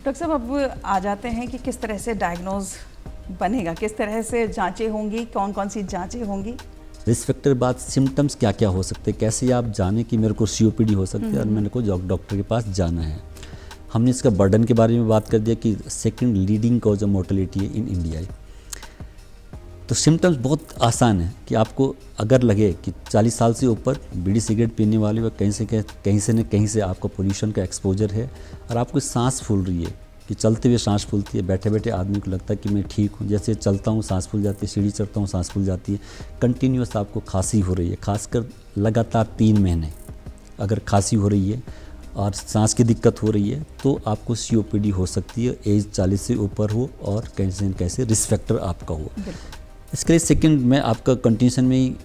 Doctor साहब अब आ जाते हैं कि किस तरह से डायग्नोज बनेगा, किस तरह से जांचें होंगी, कौन कौन सी जांचें होंगी। रिस्क फैक्टर बाद सिम्टम्स क्या क्या हो सकते हैं, कैसे आप जाने कि मेरे को सीओपीडी हो सकती है और मेरे को डॉक्टर के पास जाना है। हमने इसका बर्डन के बारे में बात कर दिया कि second leading cause of mortality है इन इंडिया। तो सिम्टम्स बहुत आसान है कि आपको अगर लगे कि 40 साल से ऊपर बीड़ी सिगरेट पीने वाले व कहीं से न कहीं से आपको पोल्यूशन का एक्सपोजर है और आपको सांस फूल रही है कि चलते हुए सांस फूलती है, बैठे बैठे आदमी को लगता है कि मैं ठीक हूँ, जैसे चलता हूँ सांस फूल जाती है, सीढ़ी चढ़ता हूँ सांस फूल जाती है, कंटिन्यूस आपको खांसी हो रही है, खासकर लगातार 3 महीने अगर खांसी हो रही है और सांस की दिक्कत हो रही है तो आपको सीओपीडी हो सकती है, एज 40 से ऊपर हो और कैसे न कैसे रिस्क फैक्टर आपका हो। इसके लिए सेकंड मैं आपका कंटिन्यूशन में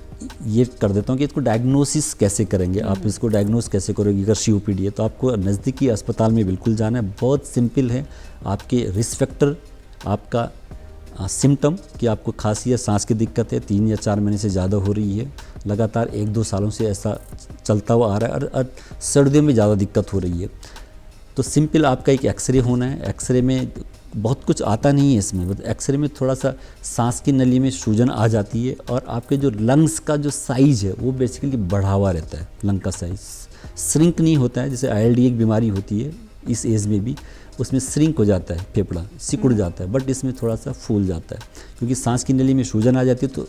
ये कर देता हूँ कि इसको डायग्नोसिस कैसे करेंगे, आप इसको डायग्नोस कैसे करोगे। अगर सीओपीडी है तो आपको नज़दीकी अस्पताल में बिल्कुल जाना है। बहुत सिंपल है, आपके रिस्क फैक्टर, आपका सिम्टम कि आपको खांसी या सांस की दिक्कत है, 3 या 4 महीने से ज़्यादा हो रही है, लगातार 1-2 सालों से ऐसा चलता हुआ आ रहा है और सर्दियों में ज़्यादा दिक्कत हो रही है, तो सिंपल आपका एक एक्सरे होना है। एक्सरे में बहुत कुछ आता नहीं है इसमें, बस एक्सरे में थोड़ा सा सांस की नली में सूजन आ जाती है और आपके जो लंग्स का जो साइज़ है वो बेसिकली बढ़ा हुआ रहता है। लंग का साइज़ श्रिंक नहीं होता है, जैसे आईएलडी एक बीमारी होती है इस एज में भी, उसमें श्रिंक हो जाता है, फेफड़ा सिकुड़ जाता है, बट इसमें थोड़ा सा फूल जाता है क्योंकि सांस की नली में सूजन आ जाती है तो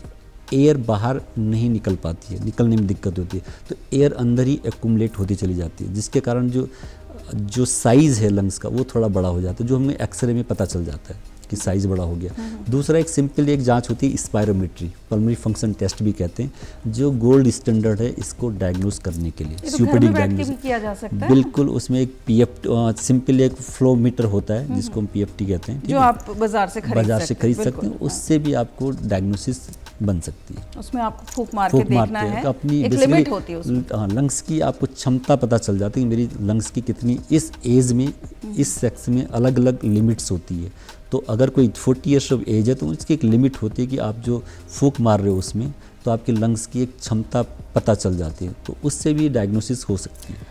एयर बाहर नहीं निकल पाती है, निकलने में दिक्कत होती है, तो एयर अंदर ही एक्यूमुलेट होती चली जाती है, जिसके कारण जो साइज़ है लंग्स का वो थोड़ा बड़ा हो जाता है, जो हमें एक्सरे में पता चल जाता है कि साइज़ बड़ा हो गया। दूसरा एक सिंपल एक जांच होती है स्पायरोमेट्री, पल्मोनरी फंक्शन टेस्ट भी कहते हैं, जो गोल्ड स्टैंडर्ड है इसको डायग्नोस करने के लिए। सीओपीडी डायग्नोस किया जा सकता है बिल्कुल, उसमें एक सिंपल एक फ्लो मीटर होता है जिसको हम पीएफटी कहते हैं, जो आप बाजार से खरीद सकते हैं, उससे भी आपको डायग्नोसिस बन सकती है। उसमें आपको फूक मार के देखना है, अपनी एक लिमिट होती है उसमें। हाँ, लंग्स की आपको क्षमता पता चल जाती है कि मेरी लंग्स की कितनी, इस एज में इस सेक्स में अलग अलग लिमिट्स होती है। तो अगर कोई 40 ईयर्स ऑफ एज है तो उसकी एक लिमिट होती है कि आप जो फूक मार रहे हो उसमें, तो आपके लंग्स की एक क्षमता पता चल जाती है, तो उससे भी डायग्नोसिस हो सकती है।